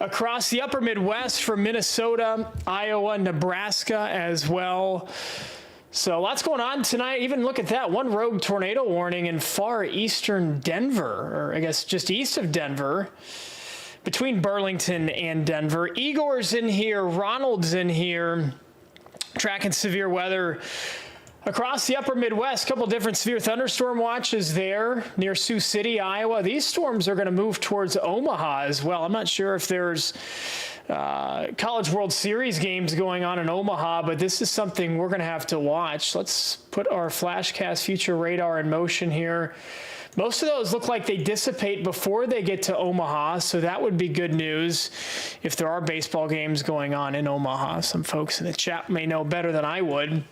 across the upper Midwest from Minnesota, Iowa, Nebraska as well. So lots going on tonight. Even look at that, one rogue tornado warning in far eastern Denver, or I guess just east of Denver, between Burlington and Denver. Igor's in here, Ronald's in here, tracking severe weather across the upper Midwest. A couple different severe thunderstorm watches there near Sioux City, Iowa. These storms are going to move towards Omaha as well. I'm not sure if there's College World Series games going on in Omaha, but this is something we're going to have to watch. Let's put our Flashcast Future Radar in motion here. Most of those look like they dissipate before they get to Omaha, so that would be good news if there are baseball games going on in Omaha. Some folks in the chat may know better than I would.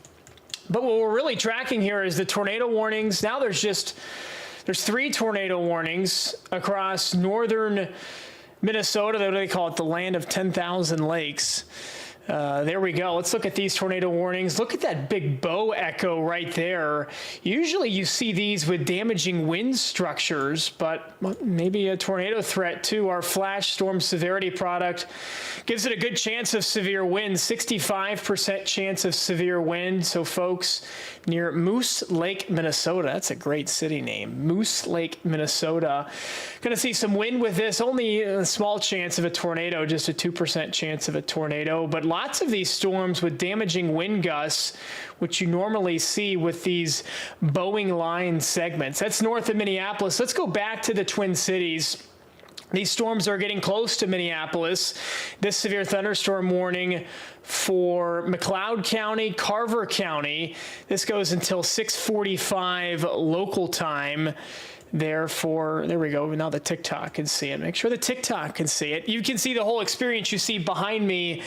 But what we're really tracking here is the tornado warnings. Now there's 3 tornado warnings across northern Minnesota. They call it the land of 10,000 lakes. There we go. Let's look at these tornado warnings. Look at that big bow echo right there. Usually you see these with damaging wind structures, but maybe a tornado threat too. Our flash storm severity product gives it a good chance of severe wind, 65% chance of severe wind. So folks near Moose Lake, Minnesota, that's a great city name, Moose Lake, Minnesota, going to see some wind with this. Only a small chance of a tornado, just a 2% chance of a tornado, but lots of these storms with damaging wind gusts, which you normally see with these Boeing line segments. That's north of Minneapolis. Let's go back to the Twin Cities. These storms are getting close to Minneapolis. This severe thunderstorm warning for McLeod County, Carver County. This goes until 6:45 local time. There we go. Now the TikTok can see it. Make sure the TikTok can see it. You can see the whole experience you see behind me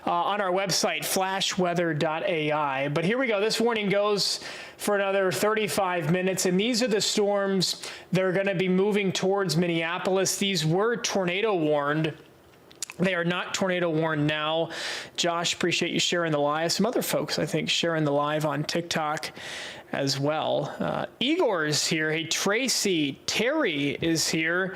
on our website, flashweather.ai. But here we go. This warning goes for another 35 minutes. And these are the storms that are going to be moving towards Minneapolis. These were tornado warned. They are not tornado warned now. Josh, appreciate you sharing the live. Some other folks, I think, sharing the live on TikTok as well. Igor is here. Hey, Tracy, Terry is here.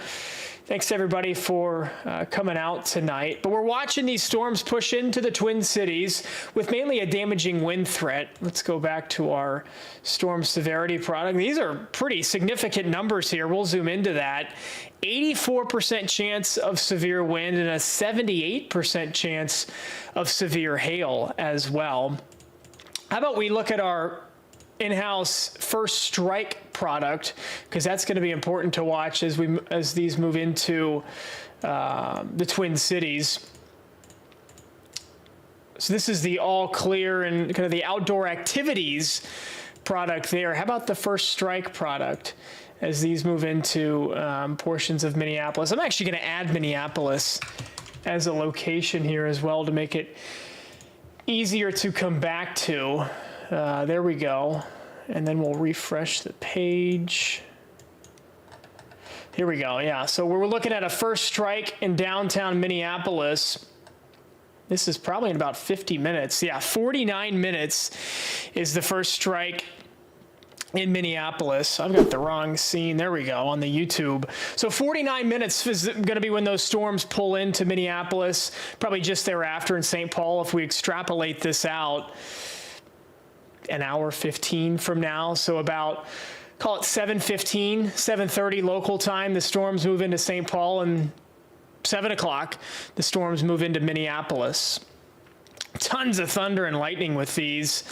Thanks everybody for coming out tonight. But we're watching these storms push into the Twin Cities with mainly a damaging wind threat. Let's go back to our storm severity product. These are pretty significant numbers here. We'll zoom into that. 84% chance of severe wind and a 78% chance of severe hail as well. How about we look at our in-house first strike product, because that's going to be important to watch as these move into the Twin Cities. So this is the all clear and kind of the outdoor activities product there. How about the first strike product as these move into portions of Minneapolis? I'm actually going to add Minneapolis as a location here as well to make it easier to come back to. There we go. And then we'll refresh the page. Here we go. Yeah. So we're looking at a first strike in downtown Minneapolis. This is probably in about 50 minutes. Yeah. 49 minutes is the first strike in Minneapolis. I've got the wrong scene. There we go on the YouTube. So 49 minutes is going to be when those storms pull into Minneapolis, probably just thereafter in St. Paul if we extrapolate this out. An hour 15 from now, so about, call it 7:15, 7:30 local time, the storms move into St. Paul, and 7 o'clock, the storms move into Minneapolis. Tons of thunder and lightning with these.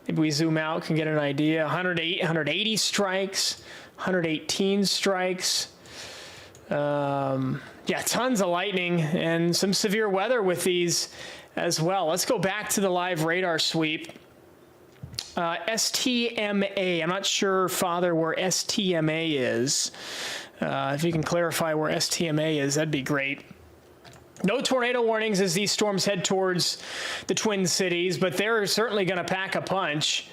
Maybe we zoom out, can get an idea. 180 strikes, 118 strikes. Yeah, tons of lightning and some severe weather with these as well. Let's go back to the live radar sweep. STMA. I'm not sure, Father, where STMA is. If you can clarify where STMA is, that'd be great. No tornado warnings as these storms head towards the Twin Cities, but they're certainly going to pack a punch.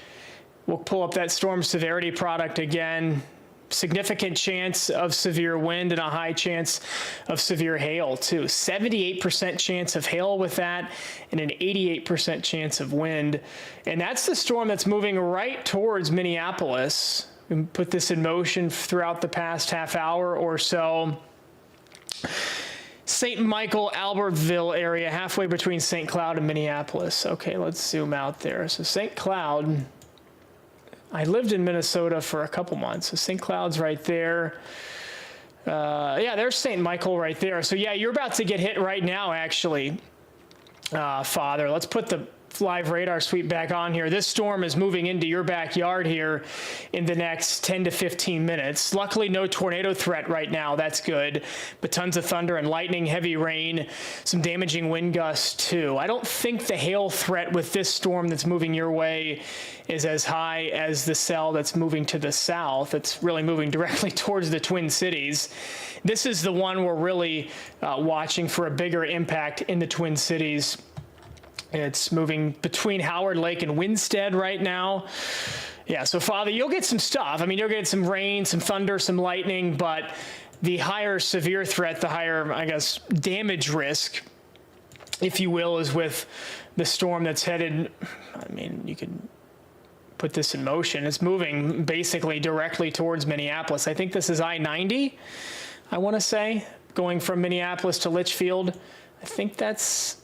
We'll pull up that storm severity product again. Significant chance of severe wind and a high chance of severe hail too. 78% chance of hail with that and an 88% chance of wind. And that's the storm that's moving right towards Minneapolis. We put this in motion throughout the past half hour or so. St. Michael, Albertville area, halfway between St. Cloud and Minneapolis. Okay, let's zoom out there. So St. Cloud, I lived in Minnesota for a couple months. So St. Cloud's right there. Yeah, there's St. Michael right there. So yeah, you're about to get hit right now, actually, Father. Let's put the live radar sweep back on here. This storm is moving into your backyard here in the next 10 to 15 minutes. Luckily, no tornado threat right now. That's good. But tons of thunder and lightning, heavy rain, some damaging wind gusts too. I don't think the hail threat with this storm that's moving your way is as high as the cell that's moving to the south. It's really moving directly towards the Twin Cities. This is the one we're really watching for a bigger impact in the Twin Cities. It's moving between Howard Lake and Winstead right now. Yeah, so Father, you'll get some stuff. I mean, you'll get some rain, some thunder, some lightning, but the higher severe threat, the higher, I guess, damage risk, if you will, is with the storm that's headed, I mean, you could put this in motion. It's moving basically directly towards Minneapolis. I think this is I-90, I want to say, going from Minneapolis to Litchfield. I think that's...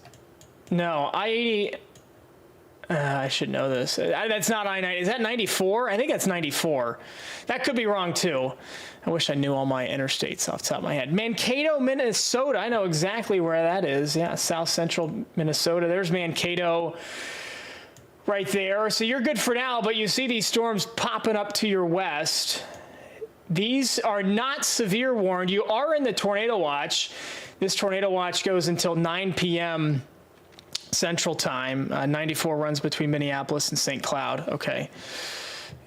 No, I-80, I should know this. That's not I-90. Is that 94? I think that's 94. That could be wrong, too. I wish I knew all my interstates off the top of my head. Mankato, Minnesota. I know exactly where that is. Yeah, south central Minnesota. There's Mankato right there. So you're good for now, but you see these storms popping up to your west. These are not severe warned. You are in the tornado watch. This tornado watch goes until 9 p.m. Central Time. 94 runs between Minneapolis and St. Cloud. Okay.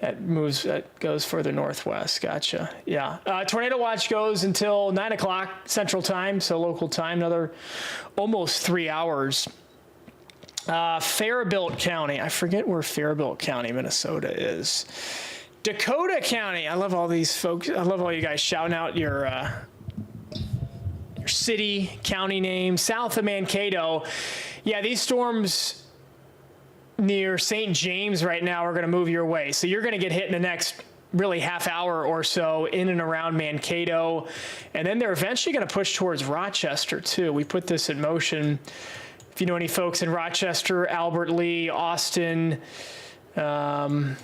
That goes further northwest. Gotcha. Yeah. Tornado watch goes until 9 o'clock Central Time, so local time, another almost 3 hours. Faribault County. I forget where Faribault County, Minnesota is. Dakota County. I love all these folks. I love all you guys shouting out your city, county name. South of Mankato. Yeah, these storms near St. James right now are going to move your way. So you're going to get hit in the next really half hour or so in and around Mankato. And then they're eventually going to push towards Rochester, too. We put this in motion. If you know any folks in Rochester, Albert Lee, Austin, I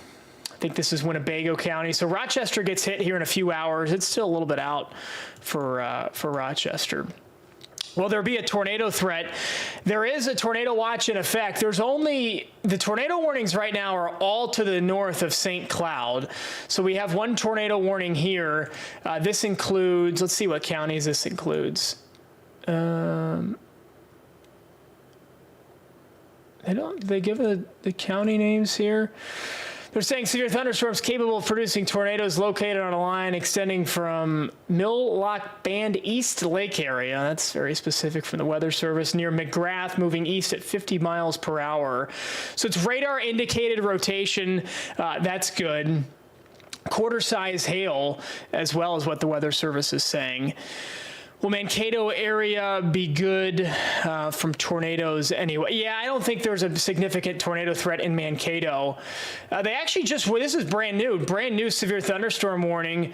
think this is Winnebago County. So Rochester gets hit here in a few hours. It's still a little bit out for Rochester. Will there be a tornado threat? There is a tornado watch in effect. There's only, the tornado warnings right now are all to the north of St. Cloud. So we have one tornado warning here. This includes, let's see what counties this includes. They give the county names here. They're saying severe thunderstorms capable of producing tornadoes located on a line extending from Mill Lock Band East Lake area. That's very specific from the Weather Service. Near McGrath, moving east at 50 miles per hour. So it's radar indicated rotation. That's good. Quarter-size hail, as well as what the Weather Service is saying. Will Mankato area be good from tornadoes anyway? Yeah, I don't think there's a significant tornado threat in Mankato. They actually this is brand new severe thunderstorm warning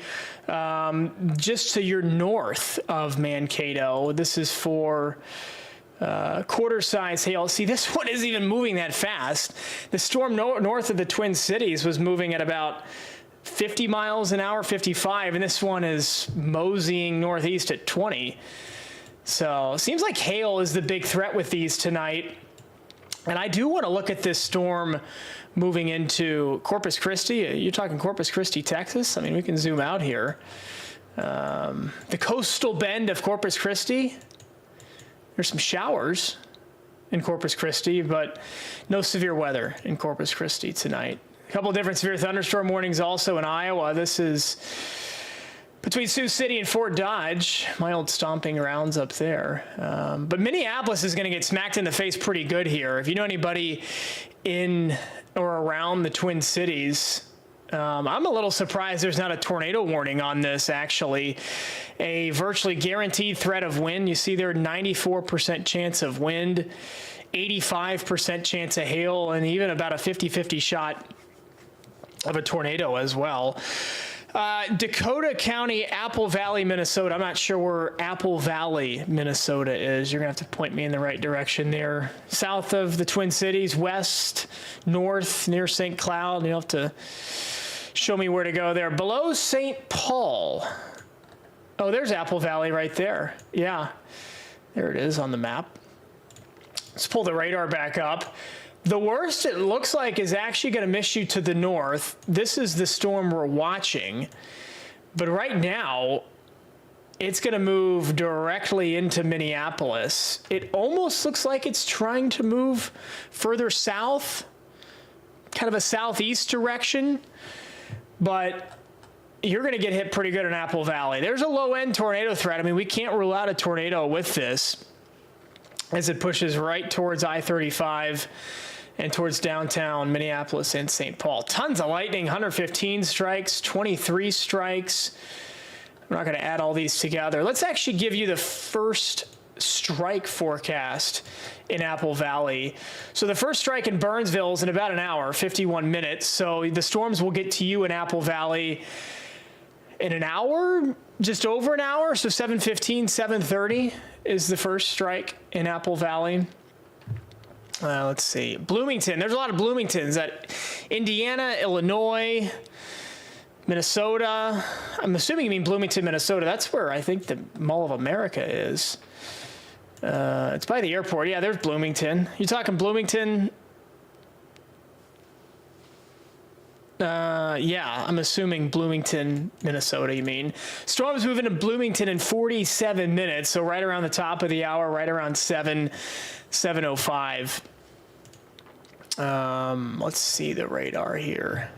just to your north of Mankato. This is for quarter-size hail. See, this one isn't even moving that fast. The storm north of the Twin Cities was moving at about 50 miles an hour, 55, and this one is moseying northeast at 20. So it seems like hail is the big threat with these tonight. And I do want to look at this storm moving into Corpus Christi. You're talking Corpus Christi, Texas? I mean, we can zoom out here. The coastal bend of Corpus Christi. There's some showers in Corpus Christi, but no severe weather in Corpus Christi tonight. A couple of different severe thunderstorm warnings also in Iowa. This is between Sioux City and Fort Dodge, my old stomping grounds up there. But Minneapolis is going to get smacked in the face pretty good here. If you know anybody in or around the Twin Cities, I'm a little surprised there's not a tornado warning on this, actually. A virtually guaranteed threat of wind. You see there, 94% chance of wind, 85% chance of hail, and even about a 50-50 shot of a tornado as well. Dakota County, Apple Valley, Minnesota. I'm not sure where Apple Valley, Minnesota is. You're going to have to point me in the right direction there. South of the Twin Cities, west, north, near St. Cloud. You'll have to show me where to go there. Below St. Paul. Oh, there's Apple Valley right there. Yeah, there it is on the map. Let's pull the radar back up. The worst it looks like is actually going to miss you to the north. This is the storm we're watching. But right now, it's going to move directly into Minneapolis. It almost looks like it's trying to move further south, kind of a southeast direction. But you're going to get hit pretty good in Apple Valley. There's a low-end tornado threat. I mean, we can't rule out a tornado with this as it pushes right towards I-35 and towards downtown Minneapolis and St. Paul. Tons of lightning, 115 strikes, 23 strikes. I'm not going to add all these together. Let's actually give you the first strike forecast in Apple Valley. So the first strike in Burnsville is in about an hour, 51 minutes. So the storms will get to you in Apple Valley in an hour, just over an hour. So 7:15, 7:30 is the first strike in Apple Valley. Let's see. Bloomington. There's a lot of Bloomingtons at Indiana, Illinois, Minnesota. I'm assuming you mean Bloomington, Minnesota. That's where I think the Mall of America is. It's by the airport. Yeah, there's Bloomington. You talking Bloomington? Yeah, I'm assuming Bloomington, Minnesota, you mean. Storm's moving to Bloomington in 47 minutes, so right around the top of the hour, right around 7:05. Let's see the radar here.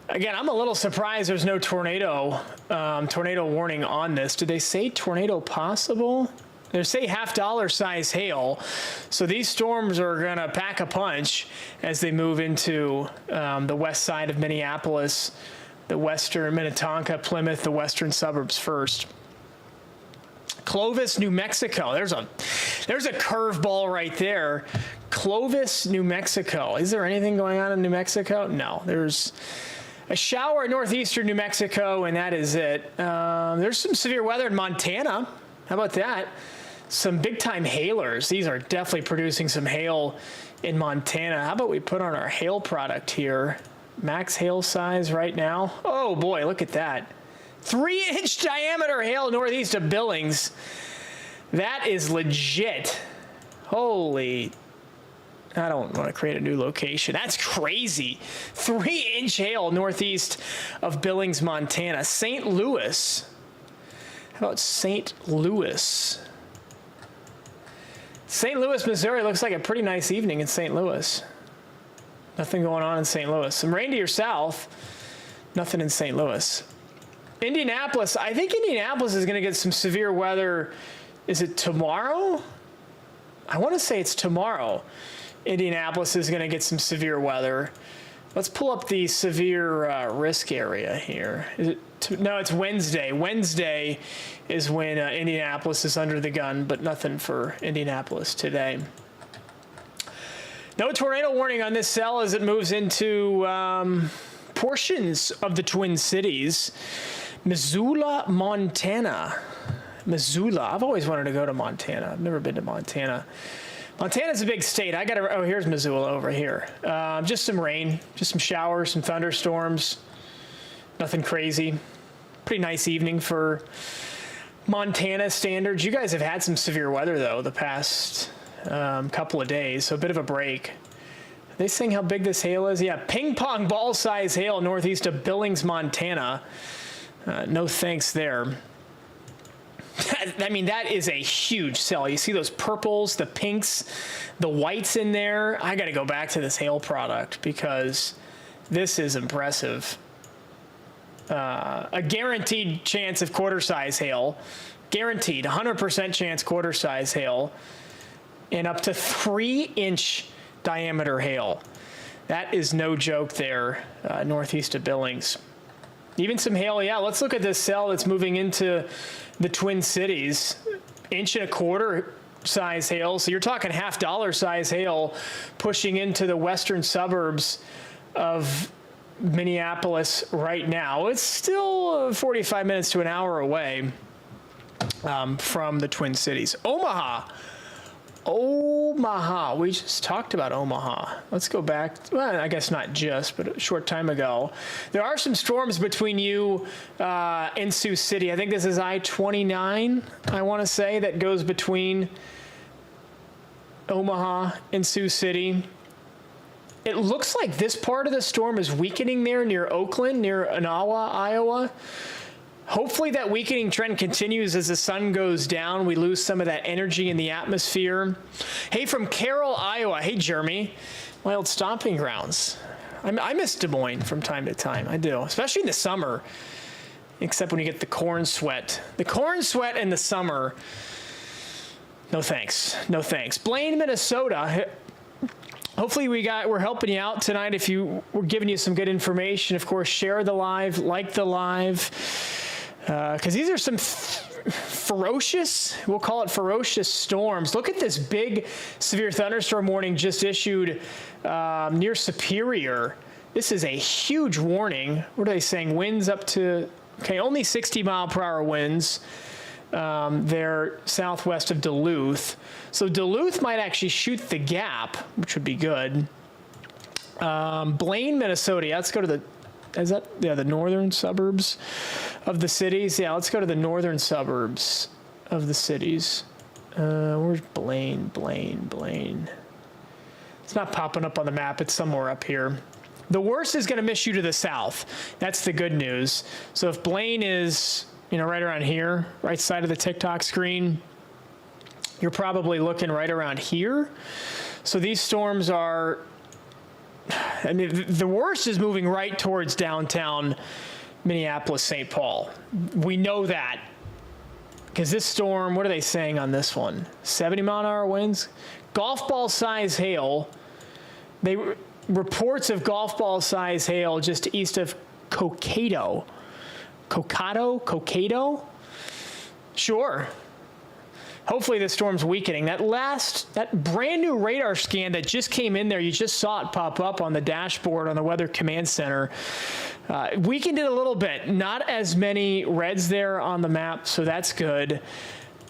Again, I'm a little surprised there's no tornado warning on this. Did they say tornado possible? They say $half size hail. So these storms are going to pack a punch as they move into the west side of Minneapolis, the western Minnetonka, Plymouth, the western suburbs first. Clovis, New Mexico. There's a curveball right there. Clovis, New Mexico. Is there anything going on in New Mexico? No. There's a shower in northeastern New Mexico, and that is it. There's some severe weather in Montana. How about that? Some big-time hailers. These are definitely producing some hail in Montana. How about we put on our hail product here? Max hail size right now. Oh, boy, look at that. 3-inch diameter hail northeast of Billings. That is legit. Holy, I don't want to create a new location. That's crazy. 3-inch hail northeast of Billings, Montana. St. Louis. How about St. Louis? St. Louis, Missouri looks like a pretty nice evening in St. Louis. Nothing going on in St. Louis. Some rain to your south. Nothing in St. Louis. Indianapolis. I think Indianapolis is going to get some severe weather. Is it tomorrow? I want to say it's tomorrow. Indianapolis is going to get some severe weather. Let's pull up the severe risk area here. Is it no, it's Wednesday. Wednesday is when Indianapolis is under the gun, but nothing for Indianapolis today. No tornado warning on this cell as it moves into portions of the Twin Cities. Missoula, Montana. Missoula. I've always wanted to go to Montana. I've never been to Montana. Montana's a big state. Oh, here's Missoula over here. Just some rain, just some showers, some thunderstorms. Nothing crazy. Pretty nice evening for Montana standards. You guys have had some severe weather, though, the past couple of days, so a bit of a break. Are they saying how big this hail is? Yeah, ping pong ball size hail northeast of Billings, Montana. No thanks there. I mean, that is a huge cell. You see those purples, the pinks, the whites in there. I got to go back to this hail product because this is impressive. A guaranteed chance of quarter-size hail. Guaranteed, 100% chance quarter-size hail. And up to 3-inch diameter hail. That is no joke there, northeast of Billings. Even some hail, yeah. Let's look at this cell that's moving into the Twin Cities. 1.25 inch size hail. So you're talking $half size hail pushing into the western suburbs of Minneapolis right now. It's still 45 minutes to an hour away from the Twin Cities. Omaha. We just talked about Omaha. Let's go back. Well, I guess not just, but a short time ago. There are some storms between you and Sioux City. I think this is I-29, I want to say, that goes between Omaha and Sioux City. It looks like this part of the storm is weakening there near Oakland, near Anawa, Iowa. Hopefully that weakening trend continues as the sun goes down. We lose some of that energy in the atmosphere. Hey, from Carroll, Iowa. Hey, Jeremy. My old stomping grounds. I miss Des Moines from time to time. I do, especially in the summer, except when you get the corn sweat. The corn sweat in the summer, no thanks. No thanks. Blaine, Minnesota. Hopefully we're helping you out tonight. If we're giving you some good information, of course, share the live, like the live, because these are some ferocious, we'll call it ferocious storms. Look at this big severe thunderstorm warning just issued near Superior. This is a huge warning. What are they saying? Winds up to, only 60 mile per hour winds. They're southwest of Duluth. So Duluth might actually shoot the gap, which would be good. Blaine, Minnesota. Let's go to the northern suburbs of the cities. Yeah, let's go to the northern suburbs of the cities. Where's Blaine? It's not popping up on the map. It's somewhere up here. The worst is going to miss you to the south. That's the good news. So if Blaine is, right around here, right side of the TikTok screen, you're probably looking right around here. So these storms are, the worst is moving right towards downtown Minneapolis, St. Paul. We know that because this storm, what are they saying on this one? 70 mile an hour winds, golf ball size hail. Reports of golf ball size hail just east of Cokato. Sure. Hopefully this storm's weakening. That brand new radar scan that just came in there, you just saw it pop up on the dashboard on the Weather Command Center. Weakened it a little bit. Not as many reds there on the map, so that's good.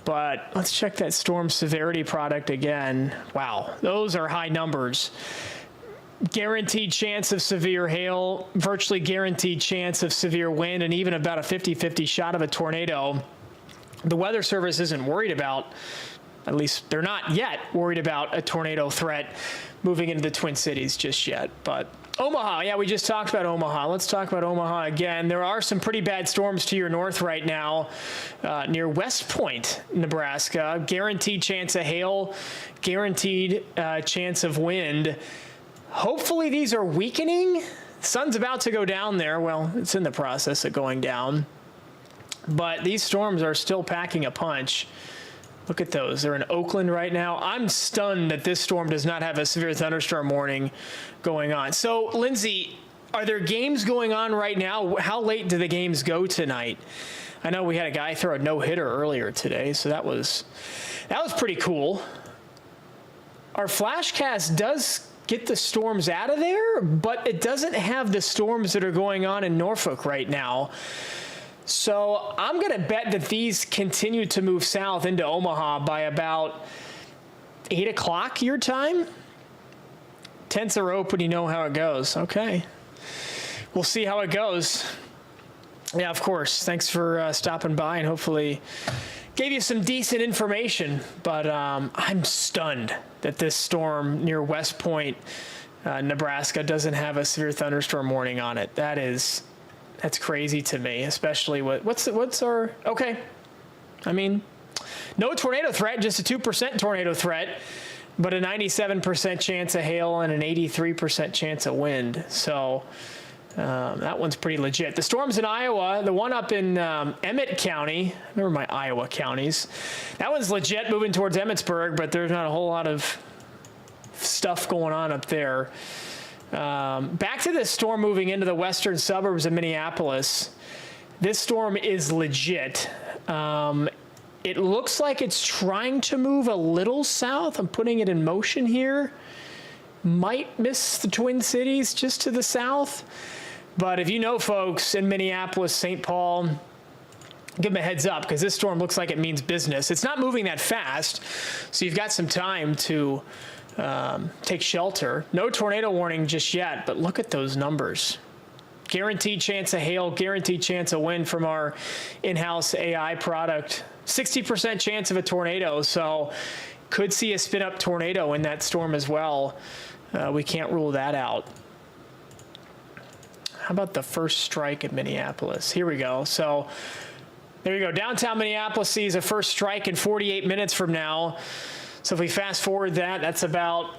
But let's check that storm severity product again. Wow, those are high numbers. Guaranteed chance of severe hail, virtually guaranteed chance of severe wind, and even about a 50-50 shot of a tornado. The Weather Service isn't worried about, at least they're not yet worried about a tornado threat moving into the Twin Cities just yet. But Omaha, yeah, we just talked about Omaha. Let's talk about Omaha again. There are some pretty bad storms to your north right now near West Point, Nebraska. Guaranteed chance of hail, guaranteed chance of wind. Hopefully these are weakening. Sun's about to go down there. Well, it's in the process of going down. But these storms are still packing a punch. Look at those. They're in Oakland right now. I'm stunned that this storm does not have a severe thunderstorm warning going on. So, Lindsay, are there games going on right now? How late do the games go tonight? I know we had a guy throw a no-hitter earlier today, so that was pretty cool. Our Flashcast does get the storms out of there, but it doesn't have the storms that are going on in Norfolk right now. So I'm going to bet that these continue to move south into Omaha by about 8 o'clock your time. Tents are open, you know how it goes. Okay. We'll see how it goes. Yeah, of course. Thanks for stopping by, and hopefully gave you some decent information. But I'm stunned that this storm near West Point, Nebraska, doesn't have a severe thunderstorm warning on it. That's crazy to me, especially what's our, okay. I mean, no tornado threat, just a 2% tornado threat, but a 97% chance of hail and an 83% chance of wind. So that one's pretty legit. The storms in Iowa, the one up in Emmett County, I remember my Iowa counties, that one's legit moving towards Emmetsburg, but there's not a whole lot of stuff going on up there. Back to this storm moving into the western suburbs of Minneapolis. This storm is legit. It looks like it's trying to move a little south. I'm putting it in motion here. Might miss the Twin Cities just to the south. But if you know folks in Minneapolis, St. Paul, give them a heads up, because this storm looks like it means business. It's not moving that fast, so you've got some time to take shelter. No tornado warning just yet, but look at those numbers. Guaranteed chance of hail, guaranteed chance of wind from our in-house AI product. 60% chance of a tornado, so could see a spin-up tornado in that storm as well. We can't rule that out. How about the first strike in Minneapolis? Here we go. So there you go. Downtown Minneapolis sees a first strike in 48 minutes from now. So if we fast forward that, that's about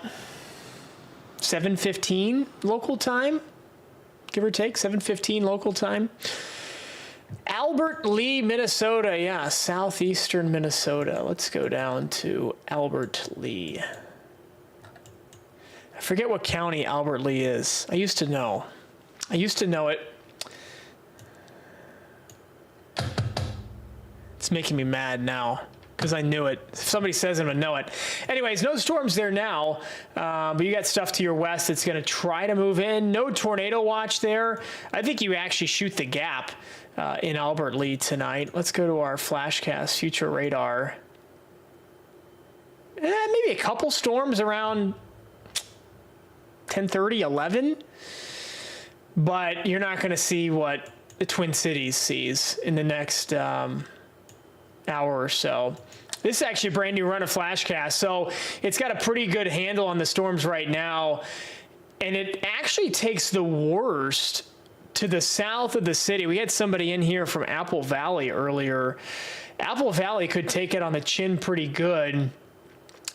7:15 local time, give or take, 7:15 local time. Albert Lee, Minnesota. Yeah, southeastern Minnesota. Let's go down to Albert Lee. I forget what county Albert Lee is. I used to know. I used to know it. It's making me mad now because I knew it. If somebody says I'm going to know it. Anyways, no storms there now, but you got stuff to your west that's going to try to move in. No tornado watch there. I think you actually shoot the gap in Albert Lee tonight. Let's go to our Flashcast future radar. Maybe a couple storms around 10:30, 11. But you're not going to see what the Twin Cities sees in the next hour or so. This is actually a brand new run of Flashcast, so it's got a pretty good handle on the storms right now. And it actually takes the worst to the south of the city. We had somebody in here from Apple Valley earlier. Apple Valley could take it on the chin pretty good.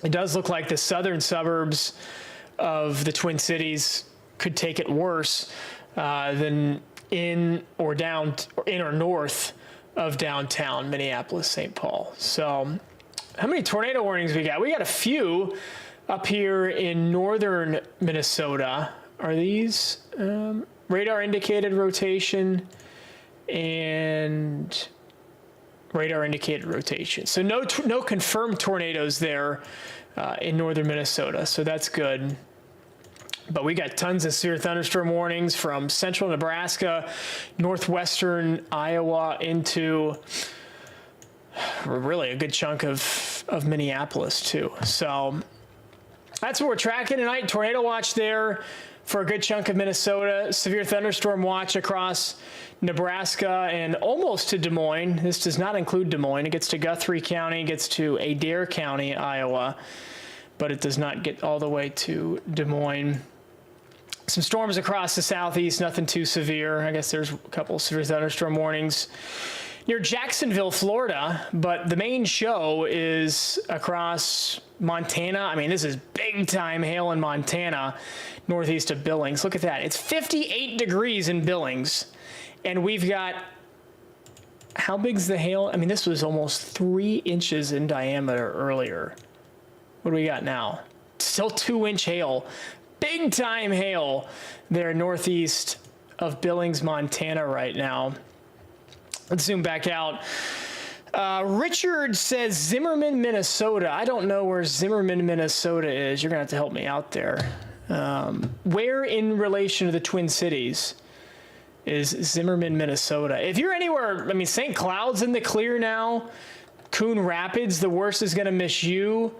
It does look like the southern suburbs of the Twin Cities could take it worse than in or north of downtown Minneapolis, St. Paul. So how many tornado warnings we got? We got a few up here in northern Minnesota. Are these radar indicated rotation and radar indicated rotation? So no confirmed tornadoes there in northern Minnesota, so that's good. But we got tons of severe thunderstorm warnings from central Nebraska, northwestern Iowa into really a good chunk of Minneapolis too. So that's what we're tracking tonight. Tornado watch there for a good chunk of Minnesota. Severe thunderstorm watch across Nebraska and almost to Des Moines. This does not include Des Moines. It gets to Guthrie County, gets to Adair County, Iowa, but it does not get all the way to Des Moines. Some storms across the southeast, nothing too severe. I guess there's a couple severe thunderstorm warnings near Jacksonville, Florida, but the main show is across Montana. I mean, this is big time hail in Montana, northeast of Billings. Look at that. It's 58 degrees in Billings, and we've got, how big's the hail? I mean, this was almost 3 inches in diameter earlier. What do we got now? Still 2-inch hail. Big time hail there northeast of Billings, Montana right now. Let's zoom back out. Richard says Zimmerman, Minnesota. I don't know where Zimmerman, Minnesota is. You're going to have to help me out there. Where in relation to the Twin Cities is Zimmerman, Minnesota? If you're anywhere, I mean, St. Cloud's in the clear now. Coon Rapids, the worst is going to miss you.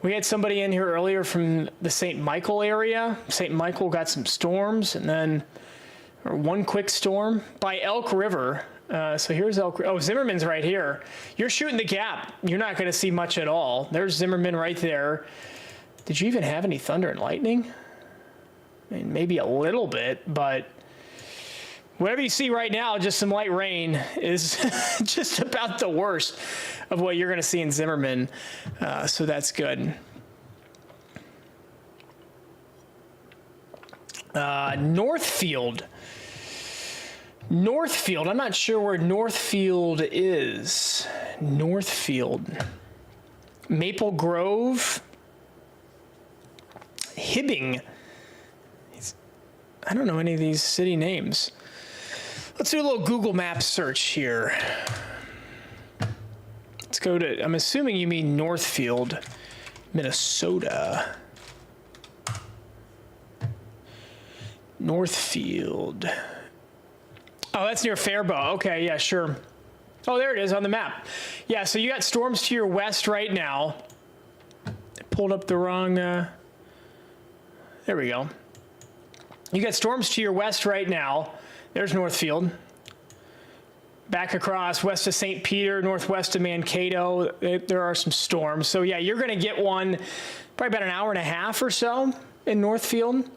We had somebody in here earlier from the St. Michael area. St. Michael got some storms, and then one quick storm by Elk River. So here's Elk River. Oh, Zimmerman's right here. You're shooting the gap. You're not going to see much at all. There's Zimmerman right there. Did you even have any thunder and lightning? I mean, maybe a little bit, but whatever you see right now, just some light rain, is just about the worst of what you're going to see in Zimmerman. So that's good. Northfield. Northfield. I'm not sure where Northfield is. Northfield. Maple Grove. Hibbing. I don't know any of these city names. Let's do a little Google Maps search here. Let's go to, I'm assuming you mean Northfield, Minnesota. Northfield, Oh, that's near Faribault. Okay, yeah, sure. Oh, there it is on the map. Yeah, so you got storms to your west right now. Pulled up the wrong, there we go. You got storms to your west right now. There's Northfield. Back across west of St. Peter, northwest of Mankato, there are some storms. So yeah, you're gonna get one probably about an hour and a half or so in Northfield.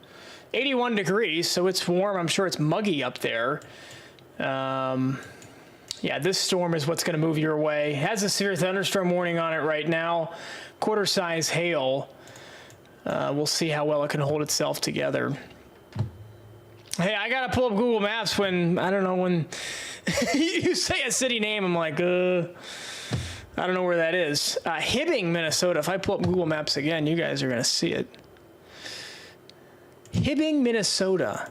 81 degrees, so it's warm. I'm sure it's muggy up there. Yeah, this storm is what's going to move your way. It has a severe thunderstorm warning on it right now. Quarter-size hail. We'll see how well it can hold itself together. Hey, I got to pull up Google Maps when, I don't know, when you say a city name, I'm like, I don't know where that is. Hibbing, Minnesota. If I pull up Google Maps again, you guys are going to see it. Hibbing, Minnesota.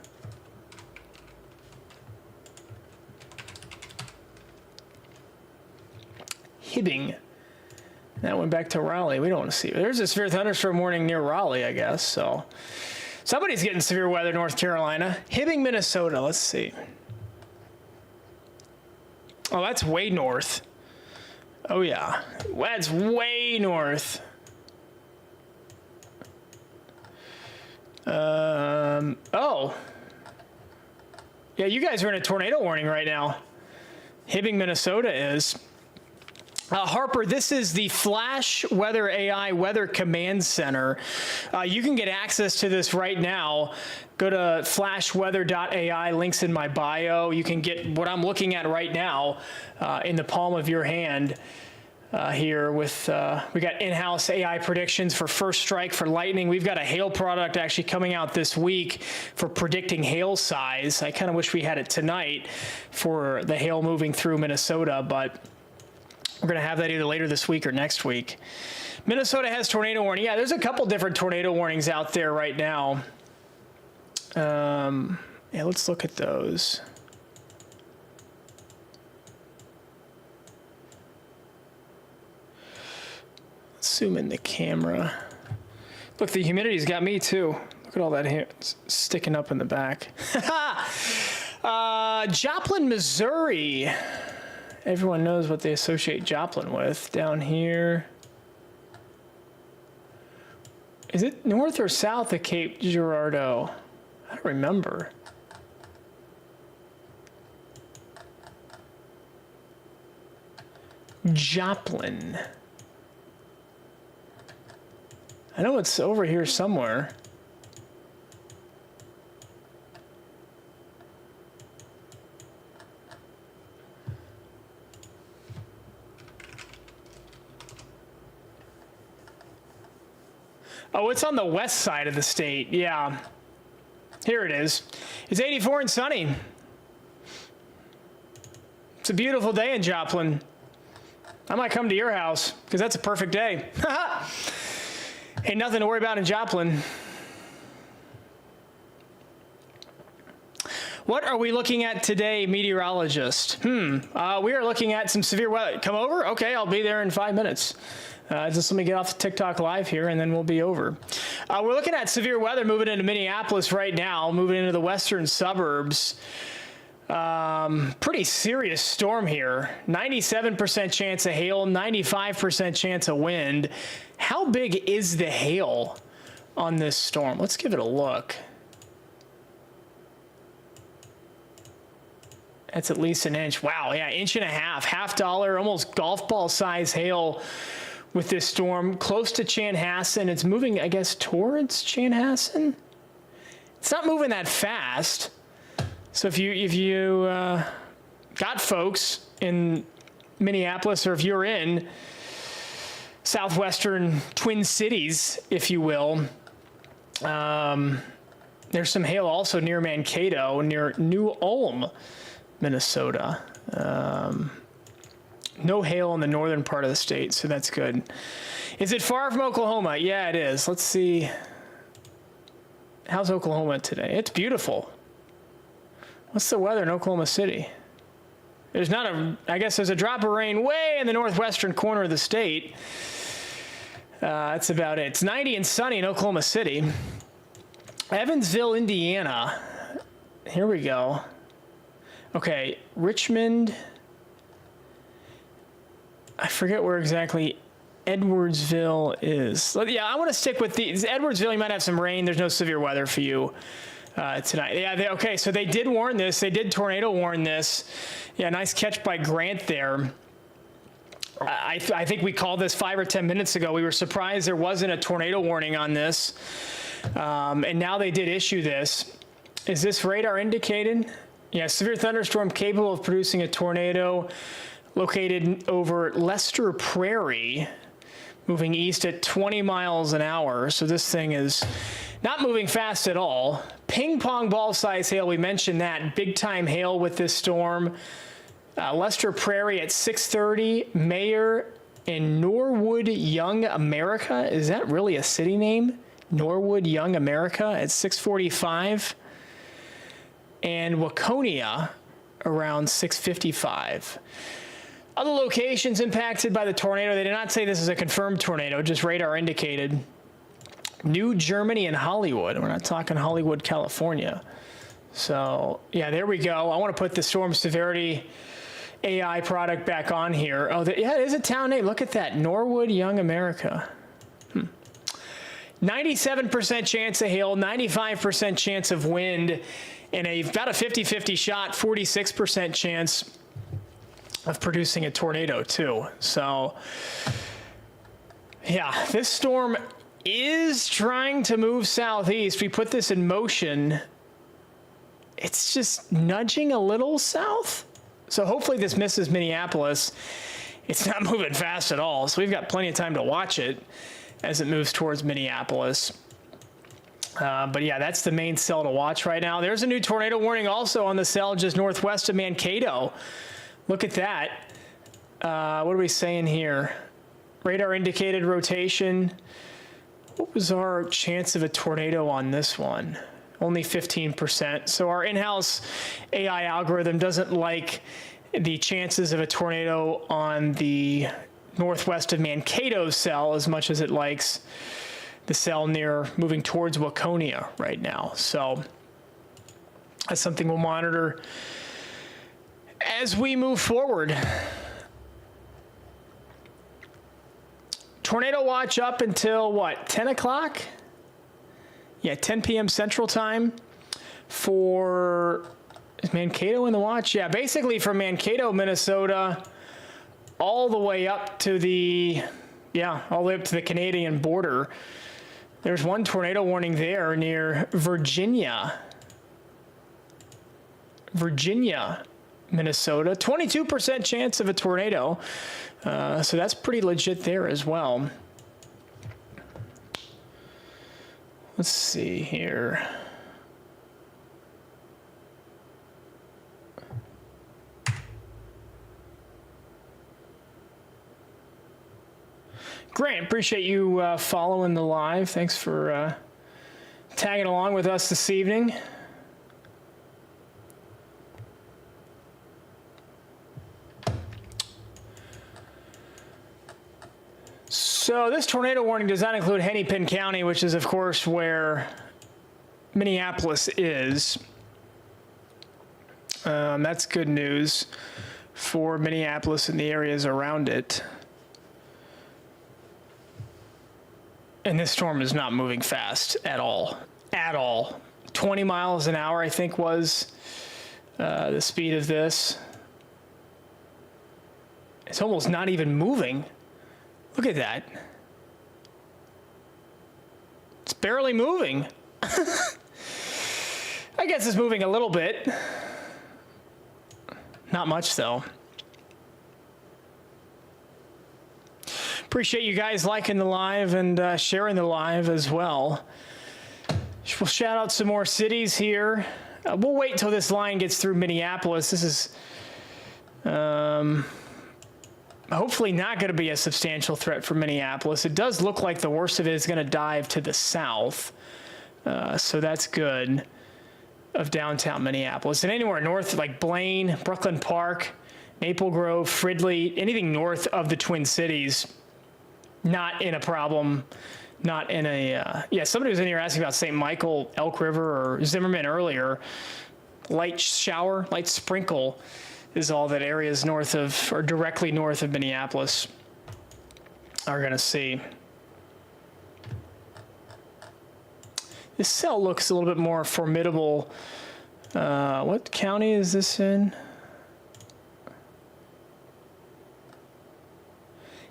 Hibbing. That went back to Raleigh. We don't want to see it. There's a severe thunderstorm warning near Raleigh, I guess. So somebody's getting severe weather, North Carolina. Hibbing, Minnesota. Let's see. Oh, that's way north. Oh, yeah. That's way north. Oh. Yeah, you guys are in a tornado warning right now. Hibbing, Minnesota is. Harper, this is the flashweather.ai Weather Command Center. You can get access to this right now. Go to flashweather.ai, links in my bio. You can get what I'm looking at right now in the palm of your hand here with, we got in-house AI predictions for first strike for lightning. We've got a hail product actually coming out this week for predicting hail size. I kind of wish we had it tonight for the hail moving through Minnesota, but we're going to have that either later this week or next week. Minnesota has tornado warning. Yeah, there's a couple different tornado warnings out there right now. Yeah, let's look at those. Let's zoom in the camera. Look, the humidity's got me too. Look at all that hair sticking up in the back. Joplin, Missouri. Everyone knows what they associate Joplin with down here. Is it north or south of Cape Girardeau? I don't remember. Joplin. I know it's over here somewhere. Oh, it's on the west side of the state. Yeah. Here it is. It's 84 and sunny. It's a beautiful day in Joplin. I might come to your house because that's a perfect day. Ain't nothing to worry about in Joplin. What are we looking at today, meteorologist? We are looking at some severe weather. Come over? Okay, I'll be there in 5 minutes. Just let me get off the TikTok live here and then we'll be over. We're looking at severe weather moving into Minneapolis right now, moving into the western suburbs. Pretty serious storm here. 97% chance of hail, 95% chance of wind. How big is the hail on this storm? Let's give it a look. That's at least an inch. Wow, yeah, inch and a half dollar, almost golf ball size hail with this storm close to Chanhassen. It's moving, I guess, towards Chanhassen. It's not moving that fast. So if you got folks in Minneapolis, or if you're in southwestern Twin Cities, if you will, there's some hail also near Mankato, near New Ulm, Minnesota. No hail in the northern part of the state, so that's good. Is it far from Oklahoma? Yeah, it is. Let's see. How's Oklahoma today? It's beautiful. What's the weather in Oklahoma City? There's not a, I guess there's a drop of rain way in the northwestern corner of the state. That's about it. It's 90 and sunny in Oklahoma City. Evansville, Indiana. Here we go. Okay, Richmond. I forget where exactly Edwardsville is. Yeah, I want to stick with these. Edwardsville, you might have some rain. There's no severe weather for you tonight. Yeah, okay, so they did warn this. They did tornado warn this. Yeah, nice catch by Grant there. I think we called this 5 or 10 minutes ago. We were surprised there wasn't a tornado warning on this. And now they did issue this. Is this radar indicated? Yeah, severe thunderstorm capable of producing a tornado located over Lester Prairie, moving east at 20 miles an hour. So this thing is not moving fast at all. Ping pong ball size hail, we mentioned that. Big time hail with this storm. Lester Prairie at 6:30. Mayor in Norwood, Young, America. Is that really a city name? Norwood, Young, America at 6:45. And Waconia around 6:55. Other locations impacted by the tornado. They did not say this is a confirmed tornado, just radar indicated. New Germany and Hollywood. We're not talking Hollywood, California. So, yeah, there we go. I want to put the storm severity AI product back on here. Oh, yeah, it is a town name. Look at that. Norwood, Young, America. 97% chance of hail, 95% chance of wind, and about a 50-50 shot, 46% chance of producing a tornado too. So, yeah, this storm is trying to move southeast. We put this in motion. It's just nudging a little south. So hopefully this misses Minneapolis. It's not moving fast at all, so we've got plenty of time to watch it as it moves towards Minneapolis. But yeah, that's the main cell to watch right now. There's a new tornado warning also on the cell just northwest of Mankato. Look at that. What are we saying here? Radar indicated rotation. What was our chance of a tornado on this one? Only 15%. So our in-house AI algorithm doesn't like the chances of a tornado on the northwest of Mankato cell as much as it likes the cell near moving towards Waconia right now. So that's something we'll monitor as we move forward. Tornado watch up until what, 10 o'clock? Yeah, 10 p.m. Central Time for, is Mankato in the watch? Yeah, basically from Mankato, Minnesota, all the way up to the, all the way up to the Canadian border. There's one tornado warning there near Virginia, Minnesota. 22% chance of a tornado. So that's pretty legit there as well. Let's see here. Grant, appreciate you following the live. Thanks for tagging along with us this evening. So this tornado warning does not include Hennepin County, which is, of course, where Minneapolis is. That's good news for Minneapolis and the areas around it. And this storm is not moving fast at all. At all. 20 miles an hour, I think, was the speed of this. It's almost not even moving. Look at that. It's barely moving. I guess it's moving a little bit. Not much, though. Appreciate you guys liking the live and sharing the live as well. We'll shout out some more cities here. We'll wait until this line gets through Minneapolis. This is hopefully not going to be a substantial threat for Minneapolis. It does look like the worst of it is going to dive to the south. So that's good of downtown Minneapolis. And anywhere north, like Blaine, Brooklyn Park, Maple Grove, Fridley, anything north of the Twin Cities, not in a problem, not in a, somebody was in here asking about St. Michael, Elk River, or Zimmerman earlier. light shower, light sprinkle is all that areas north of, or directly north of Minneapolis are going to see. This cell looks a little bit more formidable. What county is this in?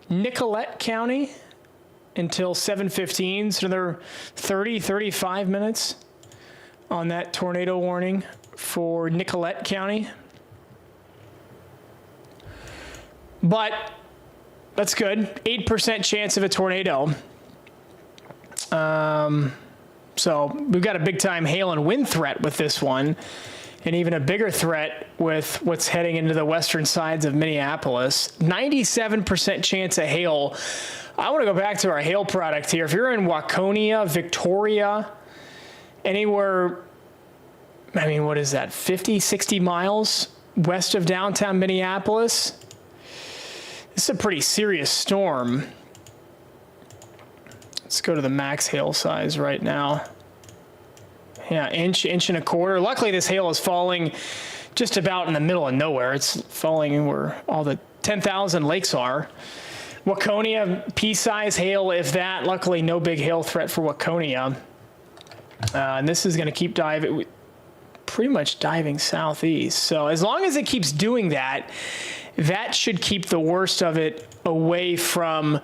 Nicollet County until 7:15, so another 35 minutes on that tornado warning for Nicollet County. But that's good. 8% chance of a tornado. So we've got a big time hail and wind threat with this one, and even a bigger threat with what's heading into the western sides of Minneapolis. 97% chance of hail. I want to go back to our hail product here. If you're in Waconia, Victoria, anywhere, I mean, what is that, 50, 60 miles west of downtown Minneapolis? This is a pretty serious storm. Let's go to the max hail size right now. Yeah, inch and a quarter. Luckily, this hail is falling just about in the middle of nowhere. It's falling where all the 10,000 lakes are. Waconia, pea-size hail, if that. Luckily, no big hail threat for Waconia. And this is going to keep diving, pretty much diving southeast. So as long as it keeps doing that, that should keep the worst of it away from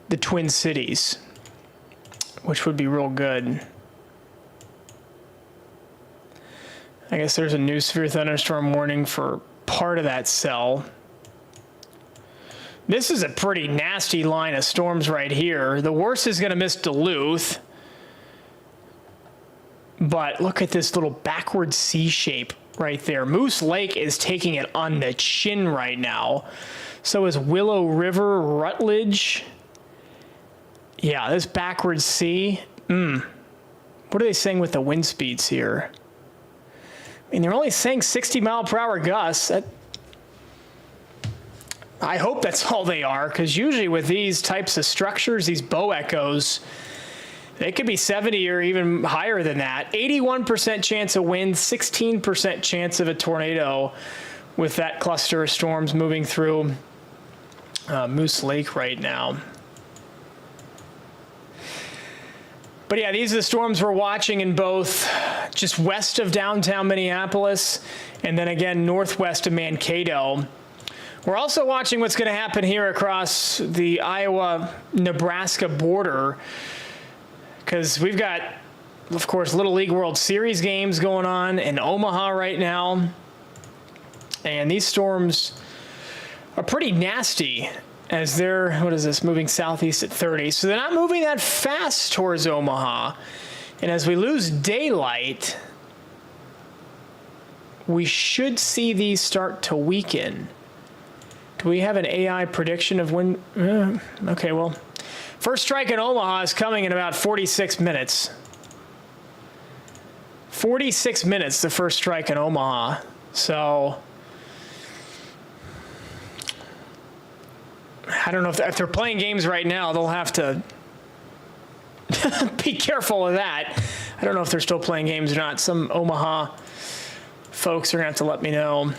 the Twin Cities, which would be real good. I guess there's a new severe thunderstorm warning for part of that cell. This is a pretty nasty line of storms right here. The worst is going to miss Duluth. But look at this little backward C shape right there. Moose Lake is taking it on the chin right now. So is Willow River, Rutledge. Yeah, this backward C. What are they saying with the wind speeds here? I mean, they're only saying 60 mile per hour gusts. I hope that's all they are, because usually with these types of structures, these bow echoes, they could be 70 or even higher than that. 81% chance of wind, 16% chance of a tornado with that cluster of storms moving through Moose Lake right now. But yeah, these are the storms we're watching in both just west of downtown Minneapolis and then again northwest of Mankato. We're also watching what's going to happen here across the Iowa-Nebraska border, because we've got, of course, Little League World Series games going on in Omaha right now. And these storms are pretty nasty as they're, what is this, moving southeast at 30. So they're not moving that fast towards Omaha. And as we lose daylight, we should see these start to weaken. Do we have an AI prediction of when? Okay, well, first strike in Omaha is coming in about 46 minutes. 46 minutes, the first strike in Omaha. So I don't know if they're playing games right now, they'll have to be careful of that. I don't know if they're still playing games or not. Some Omaha folks are going to have to let me know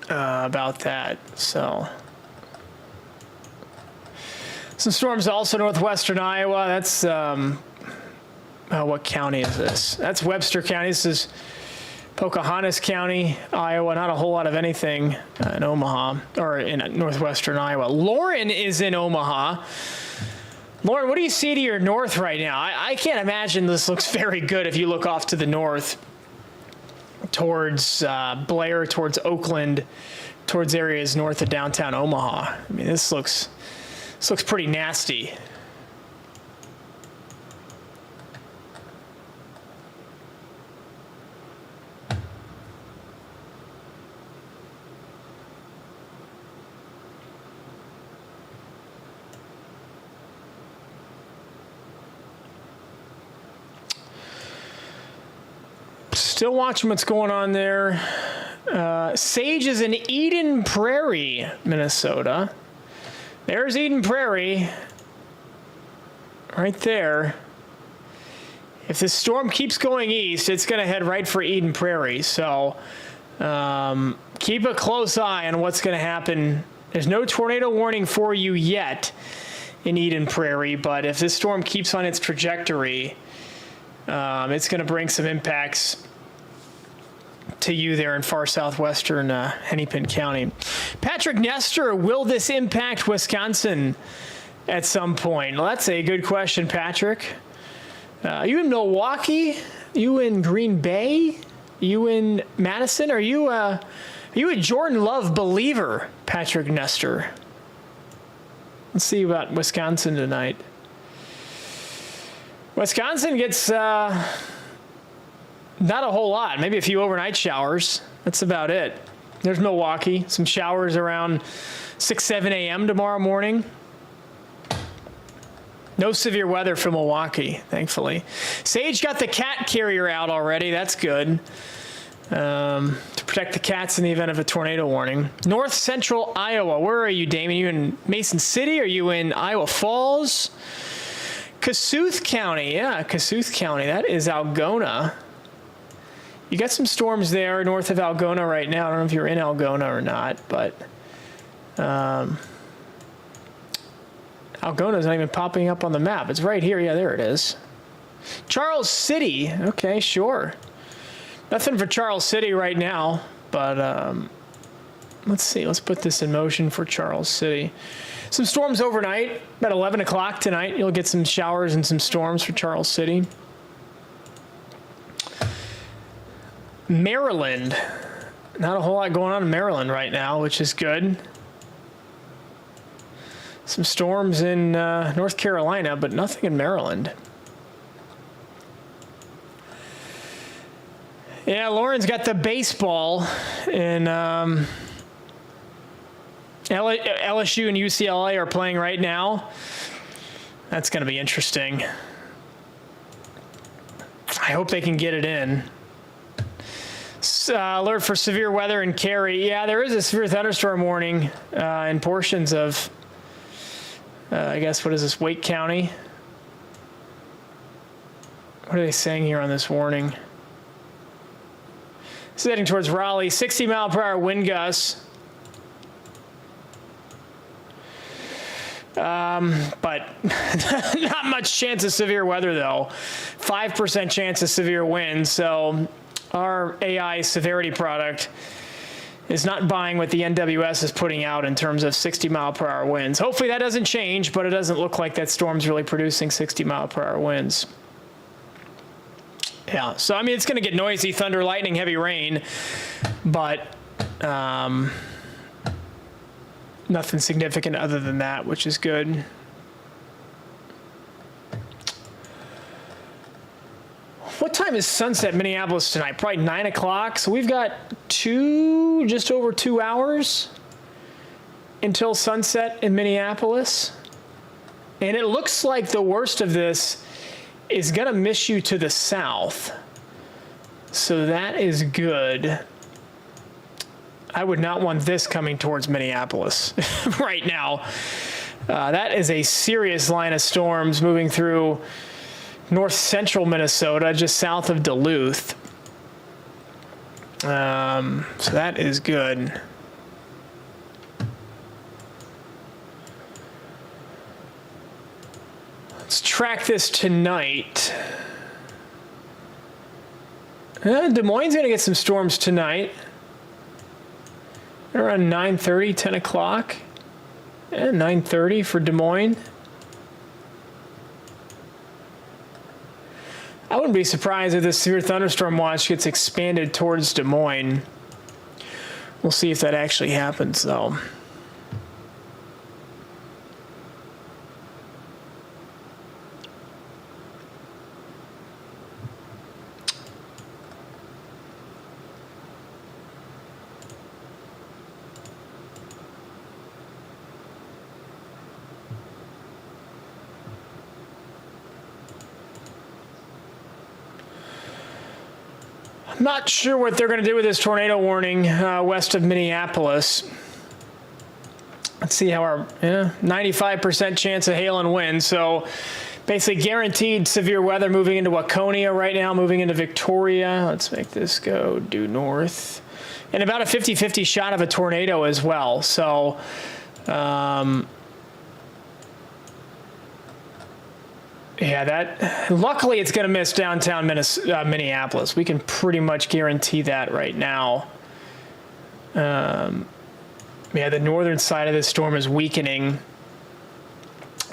about that. So some storms also northwestern Iowa. That's what county is this? That's Webster County. This is Pocahontas County, Iowa. Not a whole lot of anything in Omaha or in northwestern Iowa. Lauren is in Omaha. Lauren, what do you see to your north right now? I can't imagine this looks very good if you look off to the north towards Blair, towards Oakland, towards areas north of downtown Omaha. I mean, this looks pretty nasty. Still watching what's going on there. Sage is in Eden Prairie, Minnesota. There's Eden Prairie right there. if this storm keeps going east, it's going to head right for Eden Prairie. So keep a close eye on what's going to happen. There's no tornado warning for you yet in Eden Prairie, but if this storm keeps on its trajectory, it's going to bring some impacts to you there in far southwestern Hennepin County. Patrick Nestor, will this impact Wisconsin at some point? Well, that's a good question, Patrick. Are you in Milwaukee? You in Green Bay? You in Madison? Are you a Jordan Love believer, Patrick Nestor? Let's see about Wisconsin tonight. Wisconsin gets not a whole lot, maybe a few overnight showers. That's about it. There's Milwaukee, some showers around 6, 7 a.m. tomorrow morning. No severe weather for Milwaukee, thankfully. Sage got the cat carrier out already. That's good. To protect the cats in the event of a tornado warning. North Central Iowa. Where are you, Damon? Are you in Mason City? Are you in Iowa Falls? Kossuth County. Yeah, Kossuth County. That is Algona. You got some storms there north of Algona right now. I don't know if you're in Algona or not, but Algona's not even popping up on the map. It's right here. Yeah, there it is. Charles City. Okay, sure. Nothing for Charles City right now, but let's see. Let's put this in motion for Charles City. Some storms overnight. About 11 o'clock tonight, you'll get some showers and some storms for Charles City. Maryland. Not a whole lot going on in Maryland right now, which is good. Some storms in North Carolina, but nothing in Maryland. Yeah, Lauren's got the baseball in LSU and UCLA are playing right now. That's going to be interesting. I hope they can get it in. Alert for severe weather in Cary. Yeah, there is a severe thunderstorm warning in portions of, I guess, what is this, Wake County? What are they saying here on this warning? It's heading towards Raleigh, 60-mile-per-hour wind gusts. But not much chance of severe weather, though. 5% chance of severe winds. So our AI severity product is not buying what the NWS is putting out in terms of 60-mile-per-hour winds. Hopefully that doesn't change, but it doesn't look like that storm's really producing 60-mile-per-hour winds. Yeah, so I mean, it's going to get noisy, thunder, lightning, heavy rain, but nothing significant other than that, which is good. What time is sunset in Minneapolis tonight? Probably 9 o'clock. So we've got just over 2 hours until sunset in Minneapolis. And it looks like the worst of this is going to miss you to the south. So that is good. I would not want this coming towards Minneapolis right now. That is a serious line of storms moving through north central Minnesota, just south of Duluth. So that is good. Let's track this tonight. Des Moines is going to get some storms tonight. Around 9:30, 10 o'clock. Yeah, 9:30 for Des Moines. I wouldn't be surprised if this severe thunderstorm watch gets expanded towards Des Moines. We'll see if that actually happens, though. Not sure what they're going to do with this tornado warning west of Minneapolis. Let's see how our 95% chance of hail and wind. So Basically guaranteed severe weather moving into Waconia right now, moving into Victoria. Let's make this go due north. And about a 50-50 shot of a tornado as well. So, yeah, luckily it's going to miss downtown Minneapolis. We can pretty much guarantee that right now. Yeah, the northern side of this storm is weakening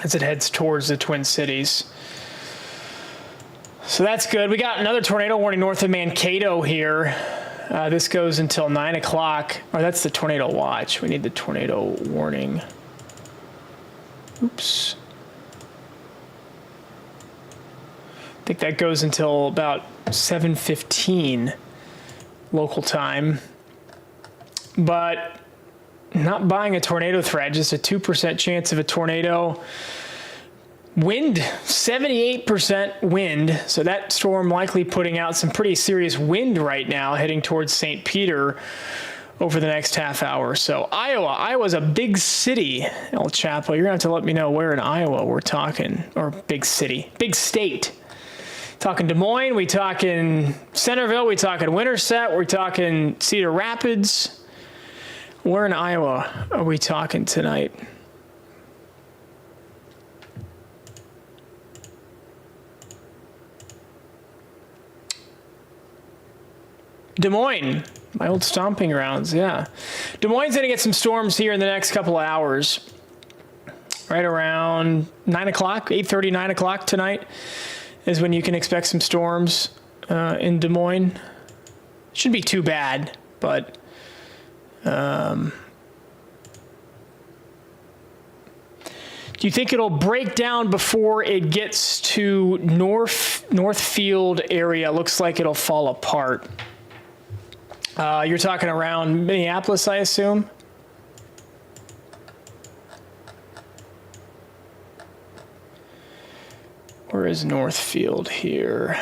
as it heads towards the Twin Cities. So that's good. We got another tornado warning north of Mankato here. This goes until 9 o'clock. Or that's the tornado watch. We need the tornado warning. Oops. I think that goes until about 7:15 local time. But not buying a tornado threat, just a 2% chance of a tornado. Wind, 78% wind. So that storm likely putting out some pretty serious wind right now, heading towards St. Peter over the next half hour. So Iowa's a big city, El Chapo. You're going to have to let me know where in Iowa we're talking, or big city, big state. Talking Des Moines, we talking Centerville, we talking Winterset, we're talking Cedar Rapids. Where in Iowa are we talking tonight? Des Moines, my old stomping grounds, yeah. Des Moines going to get some storms here in the next couple of hours. Right around 9 o'clock, 8:30, 9 o'clock tonight is when you can expect some storms in Des Moines. Shouldn't be too bad, but do you think it'll break down before it gets to Northfield area? Looks like it'll fall apart. You're talking around Minneapolis, I assume? Where is Northfield here?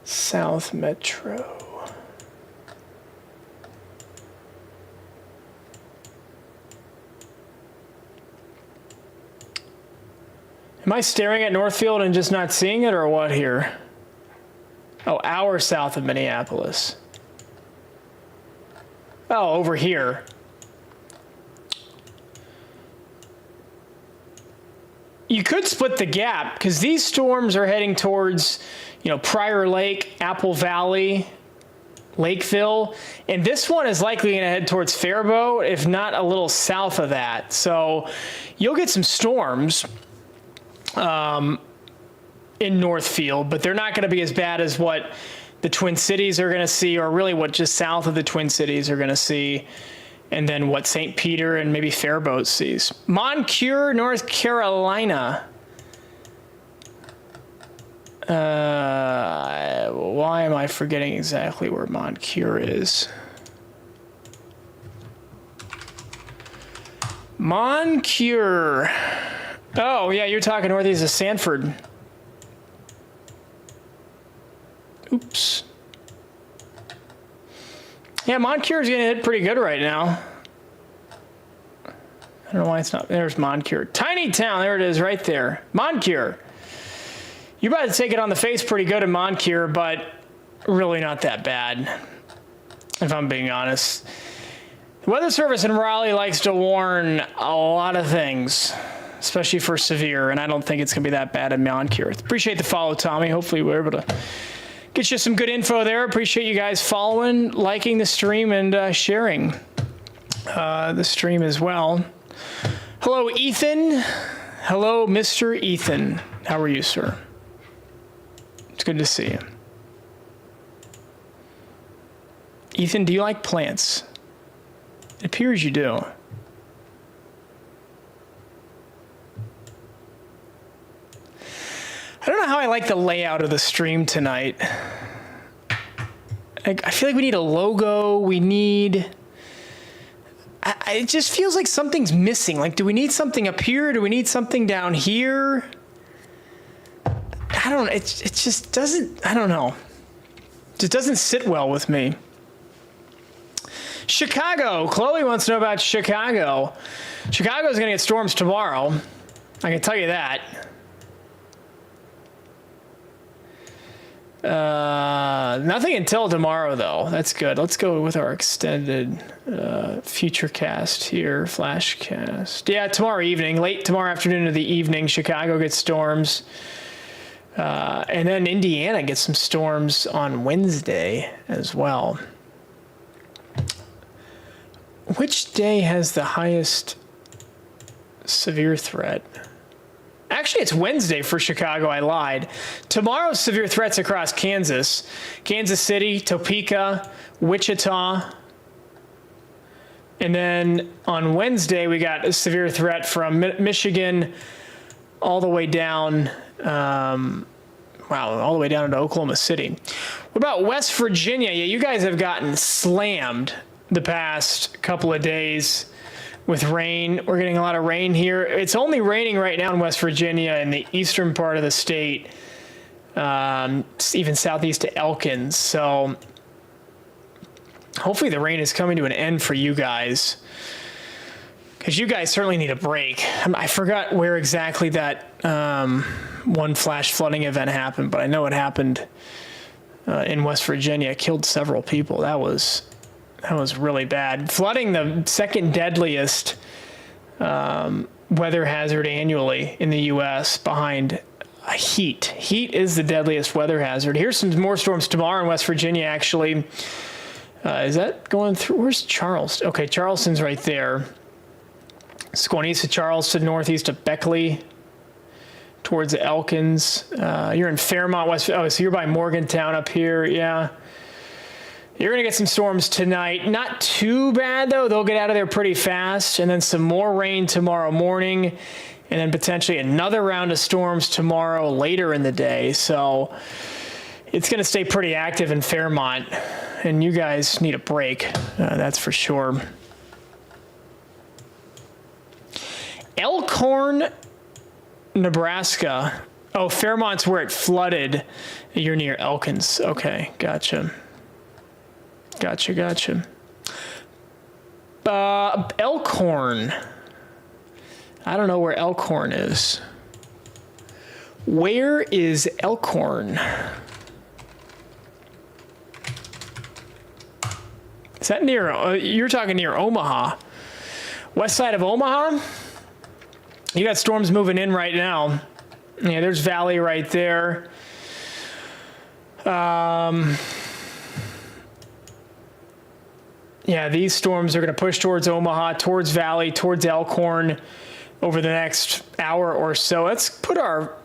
South Metro. Am I staring at Northfield and just not seeing it, or what here? Oh, hour south of Minneapolis. Oh, over here. You could split the gap, because these storms are heading towards, Prior Lake, Apple Valley, Lakeville, and this one is likely going to head towards Faribault, if not a little south of that. So you'll get some storms in Northfield, but they're not going to be as bad as what the Twin Cities are going to see, or really what just south of the Twin Cities are going to see, and then what St. Peter and maybe Faribault sees. Moncure, North Carolina. Why am I forgetting exactly where Moncure is? Moncure. Oh, yeah, you're talking northeast of Sanford. Oops. Yeah, Moncure is going to hit pretty good right now. I don't know why it's not. There's Moncure. Tiny town. There it is right there. Moncure. You're about to take it on the face pretty good in Moncure, but really not that bad, if I'm being honest. The Weather Service in Raleigh likes to warn a lot of things, especially for severe, and I don't think it's going to be that bad in Moncure. Appreciate the follow, Tommy. Hopefully we're able to get you some good info there. Appreciate you guys following, liking the stream, and sharing the stream as well. Hello, Ethan. Hello, Mr. Ethan. How are you, sir? It's good to see you. Ethan, do you like plants? It appears you do. I don't know how I like the layout of the stream tonight. I feel like we need a logo. We need... it just feels like something's missing. Like, do we need something up here? Do we need something down here? I don't... It just doesn't... I don't know. It just doesn't sit well with me. Chicago. Chloe wants to know about Chicago. Chicago's going to get storms tomorrow. I can tell you that. Nothing until tomorrow, though. That's good. Let's go with our extended future cast here, flashcast. Yeah, tomorrow evening, late tomorrow afternoon to the evening, Chicago gets storms. And then Indiana gets some storms on Wednesday as well. Which day has the highest severe threat? Actually, it's Wednesday for Chicago. I lied. Tomorrow's severe threats across Kansas. Kansas City, Topeka, Wichita. And then on Wednesday, we got a severe threat from Michigan all the way down, all the way down to Oklahoma City. What about West Virginia? Yeah, you guys have gotten slammed the past couple of days with rain. We're getting a lot of rain here. It's only raining right now in West Virginia in the eastern part of the state, even southeast to Elkins. So hopefully the rain is coming to an end for you guys, because you guys certainly need a break. I forgot where exactly that one flash flooding event happened, but I know it happened in West Virginia. It killed several people. That was really bad. Flooding, the second deadliest weather hazard annually in the U.S. behind heat. Heat is the deadliest weather hazard. Here's some more storms tomorrow in West Virginia, actually. Is that going through? Where's Charleston? Okay, Charleston's right there. It's going east of Charleston, northeast of Beckley, towards Elkins. You're in Fairmont, West. Oh, so you're by Morgantown up here. Yeah. You're going to get some storms tonight. Not too bad, though. They'll get out of there pretty fast. And then some more rain tomorrow morning. And then potentially another round of storms tomorrow later in the day. So it's going to stay pretty active in Fairmont. And you guys need a break. That's for sure. Elkhorn, Nebraska. Oh, Fairmont's where it flooded. You're near Elkins. Okay, gotcha. Gotcha. Elkhorn. I don't know where Elkhorn is. Where is Elkhorn? Is that near, you're talking near Omaha. West side of Omaha? You got storms moving in right now. Yeah, there's Valley right there. Yeah, these storms are going to push towards Omaha, towards Valley, towards Elkhorn over the next hour or so. Let's put our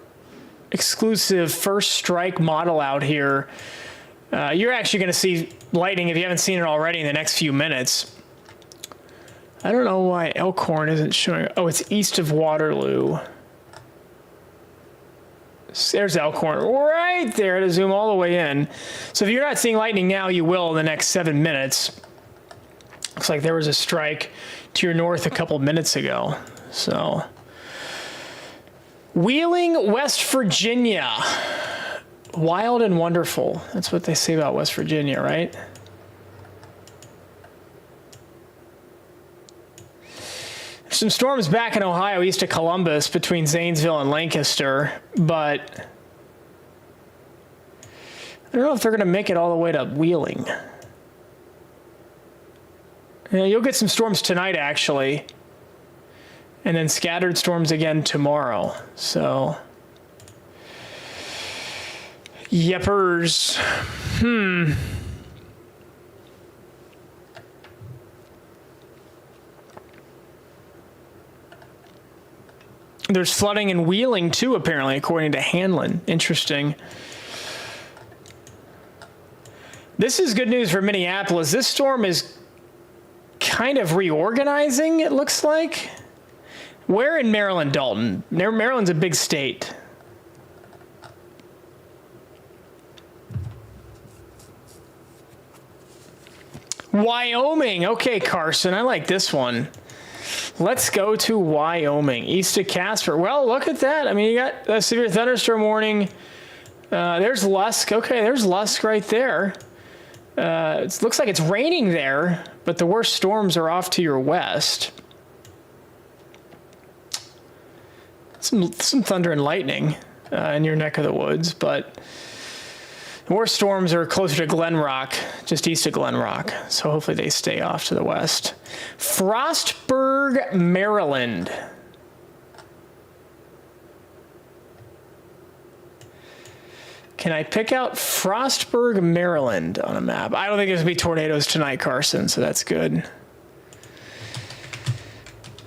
exclusive first strike model out here. You're actually going to see lightning, if you haven't seen it already, in the next few minutes. I don't know why Elkhorn isn't showing. Oh, it's east of Waterloo. There's Elkhorn right there to zoom all the way in. So if you're not seeing lightning now, you will in the next 7 minutes. Looks like there was a strike to your north a couple minutes ago. So, Wheeling, West Virginia. Wild and wonderful. That's what they say about West Virginia, right? Some storms back in Ohio, east of Columbus, between Zanesville and Lancaster, but I don't know if they're going to make it all the way to Wheeling. Yeah, you'll get some storms tonight, actually, and then scattered storms again tomorrow. So, yepers. There's flooding in Wheeling, too, apparently, according to Hanlon. Interesting. This is good news for Minneapolis. This storm is kind of reorganizing, it looks like. Where in Maryland, Dalton? Maryland's a big state. Wyoming. Okay, Carson, I like this one. Let's go to Wyoming, east of Casper. Well, look at that. I mean, you got a severe thunderstorm warning. There's Lusk. Okay, there's Lusk right there. It looks like it's raining there, but the worst storms are off to your west. Some thunder and lightning in your neck of the woods, but the worst storms are closer to Glen Rock, just east of Glen Rock. So hopefully they stay off to the west. Frostburg, Maryland. Can I pick out Frostburg, Maryland on a map? I don't think there's going to be tornadoes tonight, Carson, so that's good.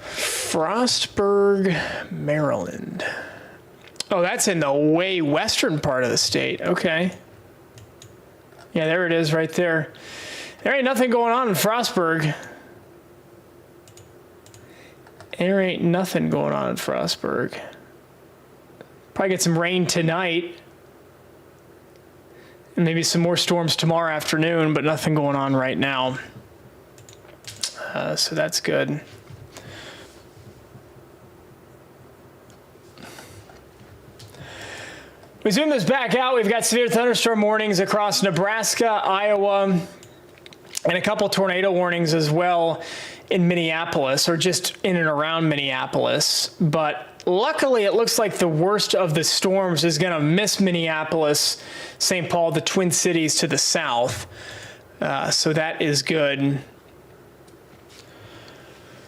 Frostburg, Maryland. Oh, that's in the way western part of the state. Okay. Yeah, there it is right there. There ain't nothing going on in Frostburg. There ain't nothing going on in Frostburg. Probably get some rain tonight. And maybe some more storms tomorrow afternoon, but nothing going on right now. So that's good. We zoom this back out. We've got severe thunderstorm warnings across Nebraska, Iowa, and a couple tornado warnings as well in Minneapolis, or just in and around Minneapolis. But luckily, it looks like the worst of the storms is going to miss Minneapolis, St. Paul, the Twin Cities to the south. So that is good.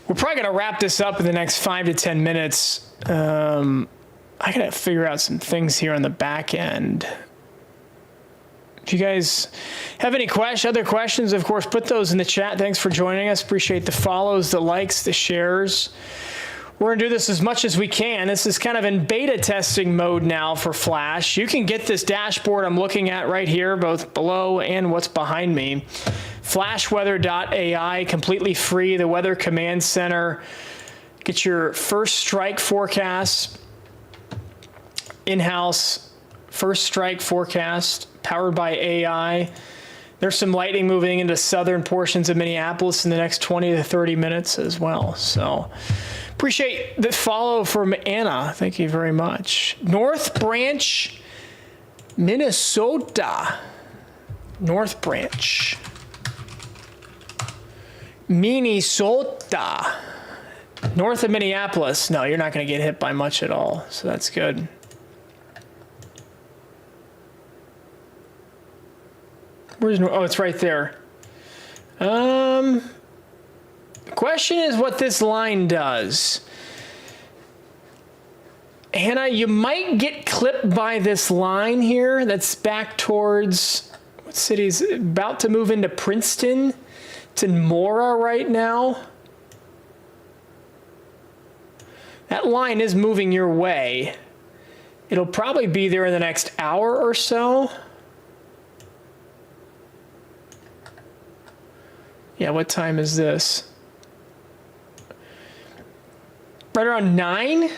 We're probably going to wrap this up in the next 5 to 10 minutes. I got to figure out some things here on the back end. If you guys have any other questions, of course, put those in the chat. Thanks for joining us. Appreciate the follows, the likes, the shares. We're going to do this as much as we can. This is kind of in beta testing mode now for Flash. You can get this dashboard I'm looking at right here, both below and what's behind me. Flashweather.ai, completely free. The Weather Command Center. Get your first strike forecast. In-house first strike forecast powered by AI. There's some lightning moving into southern portions of Minneapolis in the next 20 to 30 minutes as well. So appreciate the follow from Anna. Thank you very much. North Branch, Minnesota. North Branch, Minnesota. North of Minneapolis. No, you're not going to get hit by much at all. So that's good. Oh, it's right there. The question is what this line does. Hannah, you might get clipped by this line here that's back towards, what city's about to move into Princeton? It's in Mora right now. That line is moving your way. It'll probably be there in the next hour or so. Yeah, what time is this? Right around 9,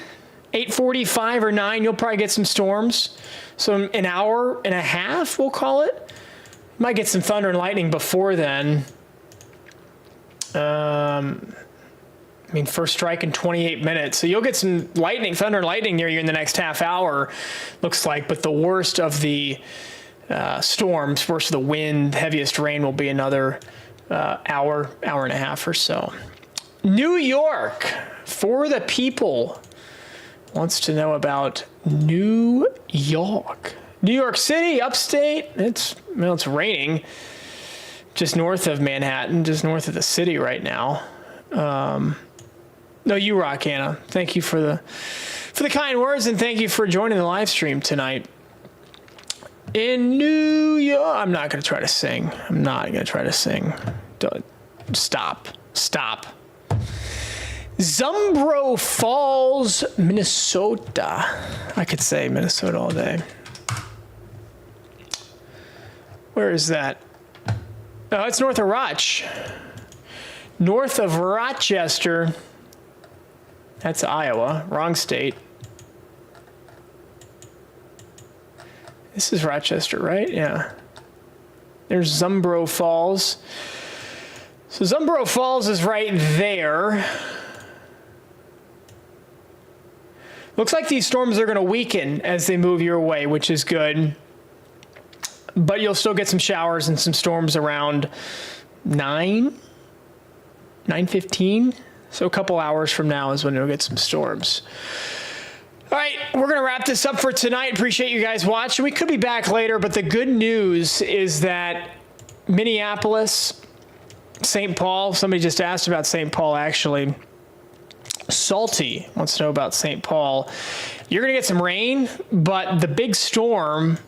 8:45 or 9, you'll probably get some storms. So an hour and a half, we'll call it. Might get some thunder and lightning before then. First strike in 28 minutes. So you'll get some lightning, thunder and lightning near you in the next half hour, looks like. But the worst of the storms, worst of the wind, heaviest rain will be another hour and a half or so. New York, for the people, wants to know about New York. New York City, upstate. It's raining just north of Manhattan, just north of the city right now. No, you rock, Anna. Thank you for the kind words, and thank you for joining the live stream tonight. In New York, I'm not going to try to sing. Stop. Zumbro Falls, Minnesota. I could say Minnesota all day. Where is that? Oh, it's north of North of Rochester. That's Iowa. Wrong state. This is Rochester, right? Yeah. There's Zumbro Falls. So Zumbro Falls is right there. Looks like these storms are going to weaken as they move your way, which is good. but you'll still get some showers and some storms around 9:15. So a couple hours from now is when you'll get some storms. All right, we're going to wrap this up for tonight. Appreciate you guys watching. We could be back later, but the good news is that Minneapolis, St. Paul, somebody just asked about St. Paul actually. Salty wants to know about St. Paul. You're going to get some rain, but the big storm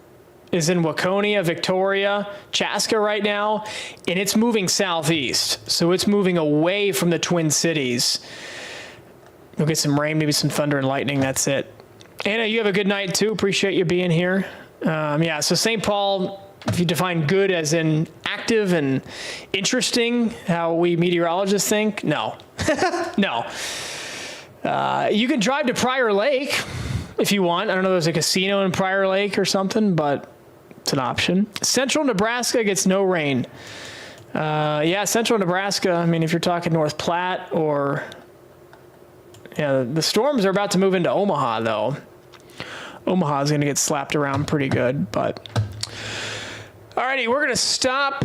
is in Waconia, Victoria, Chaska right now, and it's moving southeast. So it's moving away from the Twin Cities. You'll get some rain, maybe some thunder and lightning. That's it. Anna, you have a good night too. Appreciate you being here. Yeah, so St. Paul, if you define good as in active and interesting, how we meteorologists think, no. No. You can drive to Prior Lake if you want. I don't know, there's a casino in Prior Lake or something, but it's an option. Central Nebraska gets no rain. Yeah, Central Nebraska, I mean, if you're talking North Platte or... Yeah, the storms are about to move into Omaha, though. Omaha's going to get slapped around pretty good, but... Alrighty, we're going to stop